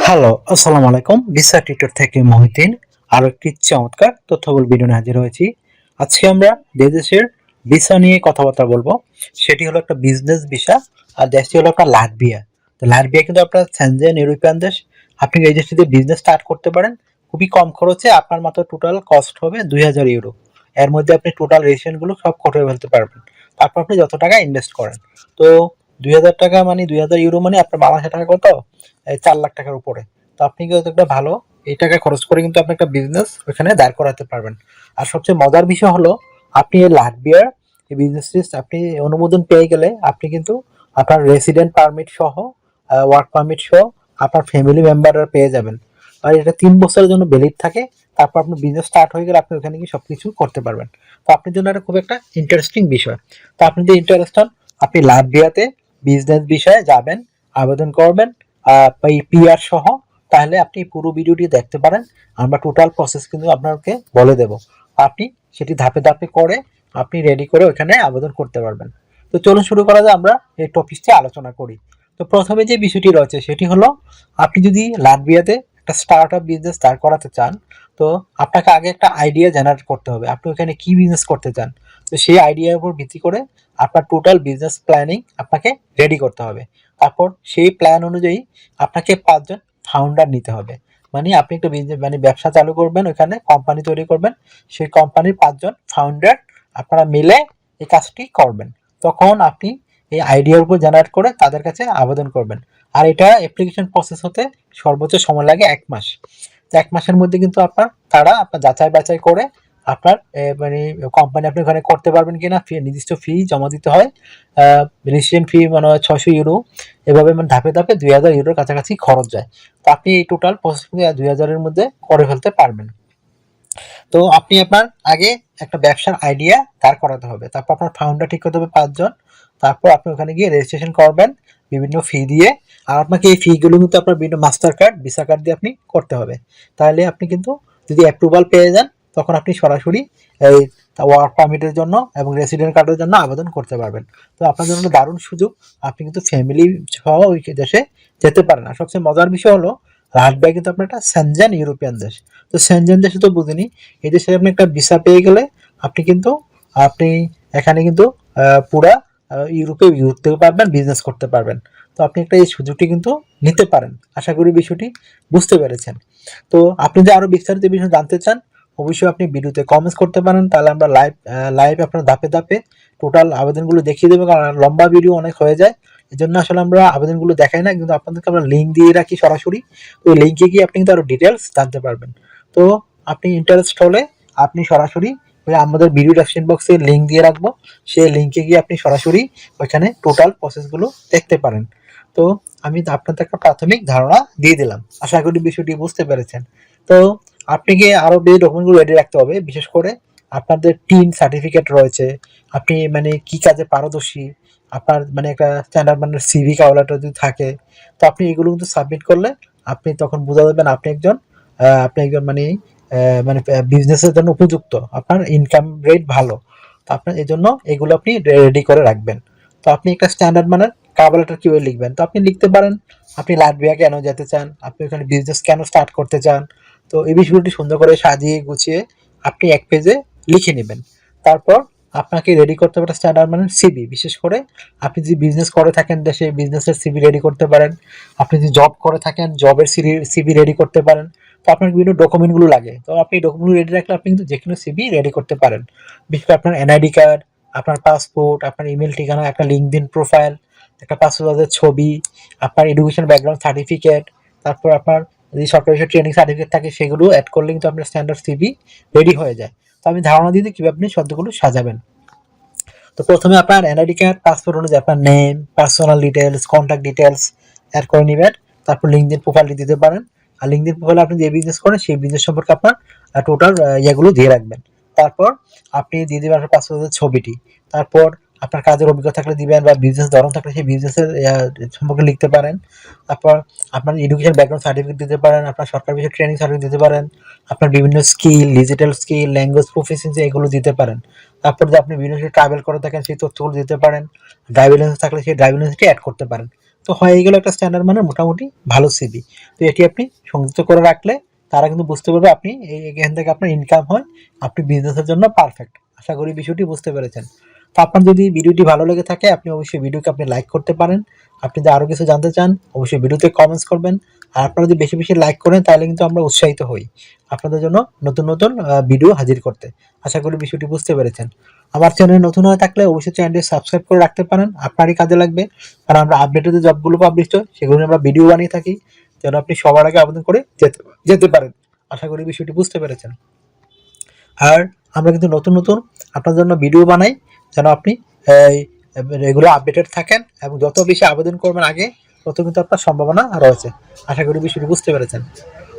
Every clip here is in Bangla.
হ্যালো, আসসালামু আলাইকুম। ভিসা টিউটর থেকে মহিউদ্দিন আরো একটি চমৎকার তথ্যবহুল ভিডিও নিয়ে হাজির হয়েছি। আজকে আমরা যে দেশের ভিসা নিয়ে কথাবার্তা বলবো সেটি হলো একটা বিজনেস ভিসা, আর দেশটি হলো আপনার লাটভিয়া। তো লাটভিয়া কিন্তু আপনার সেনজেন ইউরোপিয়ান দেশ। আপনি এই দেশটিতে বিজনেস স্টার্ট করতে পারেন খুবই কম খরচে। আপনার মাত্র টোটাল কস্ট হবে 2000 ইউরো। এর মধ্যে আপনি টোটাল রেজিস্ট্রেশন গুলো সব করে ফেলতে পারবেন। তারপর আপনি যত টাকা ইনভেস্ট করেন। তো 2000 টাকা মানে 2000 ইউরো মানে আপনার বাংলাদেশের টাকা কত? এই 4 লাখ টাকার উপরে। তো আপনি কিন্তু একটা ভালো এই টাকা খরচ করে কিন্তু আপনি একটা বিজনেস ওখানে দাঁড় করাতে পারবেন। আর সবচেয়ে মজার বিষয় হলো, আপনি এই লাটভিয়ার এই বিজনেস আপনি অনুমোদন পেয়ে গেলে আপনি কিন্তু আপনার রেসিডেন্ট পারমিট সহ, ওয়ার্ক পারমিট সহ আপনার ফ্যামিলি মেম্বাররা পেয়ে যাবেন। আর এটা 3 বছরের জন্য ভ্যালিড থাকে। তারপর আপনার বিজনেস স্টার্ট হয়ে গেলে আপনি ওখানে গিয়ে সবকিছু করতে পারবেন। তো আপনার জন্য এটা খুব একটা ইন্টারেস্টিং বিষয়। তো আপনি যদি ইন্টারেস্ট হন, আপনি লাটভিয়াতে বিজনেস বিষয়ে যাবেন, আবেদন করবেন এই পিআর সহ। তাহলে আপনি পুরো ভিডিওটি দেখতে পারেন। আমরা টোটাল প্রসেস কিন্তু আপনাকে বলে দেব। আপনি সেটি ধাপে ধাপে করে আপনি রেডি করে ওখানে আবেদন করতে পারবেন। তো চলুন শুরু করা যায়, আমরা এই টপিকটি আলোচনা করি। তো প্রথমে যে বিষয়টি রয়েছে সেটি হলো, আপনি যদি লাটভিয়াতে একটা স্টার্ট আপ বিজনেস দাঁড় করাতে চান, তো আপনাকে আগে একটা আইডিয়া জেনারেট করতে হবে আপনি ওখানে কি বিজনেস করতে চান। তো সেই আইডিয়ার উপর ভিত্তি করে আপনার টোটাল বিজনেস প্ল্যানিং আপনাকে রেডি করতে হবে। তারপর সেই প্ল্যান অনুযায়ী আপনাকে 5 জন ফাউন্ডার নিতে হবে। মানে আপনি একটা বিজনেস মানে ব্যবসা চালু করবেন, ওখানে কোম্পানি তৈরি করবেন। সেই কোম্পানির 5 জন ফাউন্ডার আপনারা মিলে এই কাজটি করবেন। তখন আপনি এই আইডিয়ার উপর জেনারেট করে তাদের কাছে আবেদন করবেন। আর এটা অ্যাপ্লিকেশন প্রসেস হতে সর্বোচ্চ সময় লাগে 1 মাস। তো 1 মাসের মধ্যে কিন্তু তারা আপনার যাচাই বাছাই করে আপনার মানে কোম্পানি আপনি ওখানে করতে পারবেন কিনা, নির্দিষ্ট ফি জমা দিতে হয়। রেজিস্ট্রেশন ফি মানে হয় 600 ইউরো। এভাবে মানে ধাপে ধাপে 2000 ইউরোর কাছাকাছি খরচ যায়। তো আপনি এই টোটাল প্রসেস 2000-এর মধ্যে করে ফেলতে পারবেন। তো আপনি আপনার আগে একটা ব্যবসার আইডিয়া দাঁড় করাতে হবে। তারপর আপনার ফাউন্ডার ঠিক করতে হবে 5 জন। তারপর আপনি ওখানে গিয়ে রেজিস্ট্রেশন করবেন বিভিন্ন ফি দিয়ে। আর আপনাকে এই ফিগুলো কিন্তু আপনার বিভিন্ন মাস্টার কার্ড, ভিসা কার্ড দিয়ে আপনি করতে হবে। তাহলে আপনি কিন্তু যদি অ্যাপ্রুভাল পেয়ে যান, তখন আপনি সরাসরি এই ওয়ার্ক পারমিটের জন্য এবং রেসিডেন্ট কার্ডের জন্য আবেদন করতে পারবেন। তো আপনার জন্য দারুণ সুযোগ। আপনি কিন্তু ফ্যামিলি সহ ওই দেশে যেতে পারেন। আর সবচেয়ে মজার বিষয় হলো, লাটভিয়া কিন্তু আপনার একটা সেনজেন ইউরোপিয়ান দেশ। তো সেনজেন দেশে তো বুঝিনি, এই দেশে আপনি একটা ভিসা পেয়ে গেলে আপনি কিন্তু আপনি এখানে কিন্তু পুরা ইউরোপে ঘুরতে পারবেন, বিজনেস করতে পারবেন। তো আপনি একটা এই সুযোগটি কিন্তু নিতে পারেন। আশা করি বিষয়টি বুঝতে পেরেছেন। তো আপনি যদি আরো বিস্তারিত বিষয় জানতে চান, অবশ্যই আপনি ভিডিওতে কমেন্টস করতে পারেন। তাহলে আমরা লাইভ আপনার ধাপে ধাপে টোটাল আবেদনগুলো দেখিয়ে দেবো। কারণ লম্বা ভিডিও অনেক হয়ে যায়, এই জন্য আসলে আমরা আবেদনগুলো দেখাই না, কিন্তু আপনাদেরকে আমরা লিঙ্ক দিয়ে রাখি সরাসরি। ওই লিঙ্কে গিয়ে আপনি কিন্তু আরো ডিটেলস জানতে পারবেন। তো আপনি ইন্টারেস্ট হলে আপনি সরাসরি আমাদের ভিডিও ডেসক্রিপশন বক্সে লিঙ্ক দিয়ে রাখবো, সেই লিঙ্কে গিয়ে আপনি সরাসরি ওইখানে টোটাল প্রসেসগুলো দেখতে পারেন। তো আমি আপনাদের একটা প্রাথমিক ধারণা দিয়ে দিলাম, আশা করি বিষয়টি বুঝতে পেরেছেন। তো আপনি কি আরো বেশি ডকুমেন্টগুলো রেডি রাখতে হবে, বিশেষ করে আপনাদের টিন সার্টিফিকেট রয়েছে, আপনি মানে কি কাজে পারদর্শী, আপনার মানে একটা স্ট্যান্ডার্ড মানে সিভি কাওলাটা যদি থাকে, তো আপনি এগুলো কিন্তু সাবমিট করলে আপনি তখন বোঝা যাবেন আপনি একজন মানে মানে বিজনেসের জন্য উপযুক্ত, আপনার ইনকাম রেট ভালো। তো আপনার এই জন্য এগুলো আপনি রেডি করে রাখবেন। তো আপনি একটা স্ট্যান্ডার্ড মানের কাভার লেটার কিভাবে লিখবেন, তো আপনি লিখতে পারেন আপনি লাটভিয়া কেন যেতে চান, আপনি ওখানে বিজনেস কেন স্টার্ট করতে চান। তো এই বিষয়টি সুন্দর করে সাজিয়ে গুছিয়ে আপনি 1 পেজে লিখে নেবেন। তারপর আপনাকে রেডি করতে হবে একটা স্ট্যান্ডার্ড মানের সিভি। বিশেষ করে আপনি যদি বিজনেস করে থাকেন দেশে, বিজনেসের সিভি রেডি করতে পারেন। আপনি যদি জব করে থাকেন, জবের সিভি রেডি করতে পারেন। তো আপনার বিভিন্ন ডকুমেন্টগুলো লাগে, তো আপনি ডকুমেন্টগুলো রেডি রাখলে আপনি কিন্তু যে কোনো সিভি রেডি করতে পারেন। বিশেষ করে আপনার এনআইডি কার্ড, আপনার পাসপোর্ট, আপনার ইমেল ঠিকানা, একটা লিঙ্কডইন প্রোফাইল, একটা পাসপোর্টের ছবি, আপনার এডুকেশন ব্যাকগ্রাউন্ড সার্টিফিকেট, তারপর আপনার যদি সরকারি ট্রেনিং সার্টিফিকেট থাকে সেগুলো অ্যাড করলে কিন্তু আপনার স্ট্যান্ডার্ড সিভি রেডি হয়ে যায়। তো আমি ধারণা দিই কিভাবে আপনি শব্দগুলো সাজাবেন। তো প্রথমে আপনার এনআইডি কার্ড, পাসপোর্ট অনুযায়ী আপনার name, personal details, contact details add করে নেবেন। তারপর লিঙ্কডইন প্রোফাইলটি দিতে পারেন। আর লিঙ্কডইন প্রোফাইলে আপনি যে বিজনেস করেন সেই বিজনেস সম্পর্কে আপনার টোটাল ইয়েগুলো দিয়ে রাখবেন। তারপর আপনি দিয়ে দেবেন আপনার পাসপোর্টের ছবিটি। তারপর আপনার কাজের অভিজ্ঞতা থাকলে দিবেন, বা বিজনেস ধরন থাকলে সেই বিজনেসের সম্পর্কে লিখতে পারেন। তারপর আপনার এডুকেশন ব্যাকগ্রাউন্ড সার্টিফিকেট দিতে পারেন, আপনার সরকারি বিষয়ে ট্রেনিং সার্টিফিকেট দিতে পারেন, আপনার বিভিন্ন skill, digital skill, language proficiency এগুলো দিতে পারেন। তারপর যদি আপনি বিভিন্ন ট্রাভেল করে থাকেন সেই তথ্যগুলো দিতে পারেন। ড্রাইভিং লাইসেন্স থাকলে সেই ড্রাইভিং লাইসেন্সটি অ্যাড করতে পারেন। তো হয়ে গেল একটা স্ট্যান্ডার্ড মানের মোটামুটি ভালো সিভি। তো এটি আপনি সংযুক্ত করে রাখলে তারা কিন্তু বুঝতে পারবে আপনি এখান থেকে আপনার ইনকাম হয়, আপনি বিজনেসের জন্য পারফেক্ট। আশা করি বিষয়টি বুঝতে পেরেছেন। তো আপনার যদি ভিডিওটি ভালো লেগে থাকে আপনি অবশ্যই ভিডিওকে আপনি লাইক করতে পারেন। আপনি যদি আরও কিছু জানতে চান অবশ্যই ভিডিওতে কমেন্টস করবেন। আর আপনারা যদি বেশি বেশি লাইক করেন তাহলে কিন্তু আমরা উৎসাহিত হই আপনাদের জন্য নতুন নতুন ভিডিও হাজির করতে। আশা করি বিষয়টি বুঝতে পেরেছেন। আমার চ্যানেল নতুন হয়ে থাকলে অবশ্যই চ্যানেলটি সাবস্ক্রাইব করে রাখতে পারেন, আপনারই কাজে লাগবে। কারণ আমরা আপডেটেড যে জবগুলো পাবলিশ হয় সেগুলো নিয়ে আমরা ভিডিও বানিয়ে থাকি, যেন আপনি সবার আগে আবেদন করে যেতে পারেন। আশা করি বিষয়টি বুঝতে পেরেছেন। আর আমরা কিন্তু নতুন নতুন আপনার জন্য ভিডিও বানাই, যেন আপনি এগুলো আপডেটেড থাকেন এবং যত বেশি আবেদন করবেন আগে তত কিন্তু আপনার সম্ভাবনা রয়েছে। আশা করি বিষয়টি বুঝতে পেরেছেন।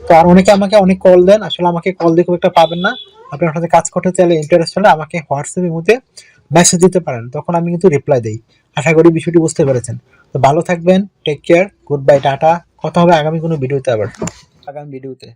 তো আর অনেকে আমাকে অনেক কল দেন, আসলে আমাকে কল দিয়ে খুব একটা পাবেন না। আপনি আপনার সাথে কাজ করতে চাইলে ইন্টারেস্ট হলে আমাকে হোয়াটসঅ্যাপের মধ্যে মেসেজ দিতে পারেন, তখন আমি কিন্তু রিপ্লাই দিই। আশা করি বিষয়টি বুঝতে পেরেছেন। তো ভালো থাকবেন, take care, good bye, tata. কথা হবে আগামী কোনো ভিডিওতে, আবার আগামী ভিডিওতে।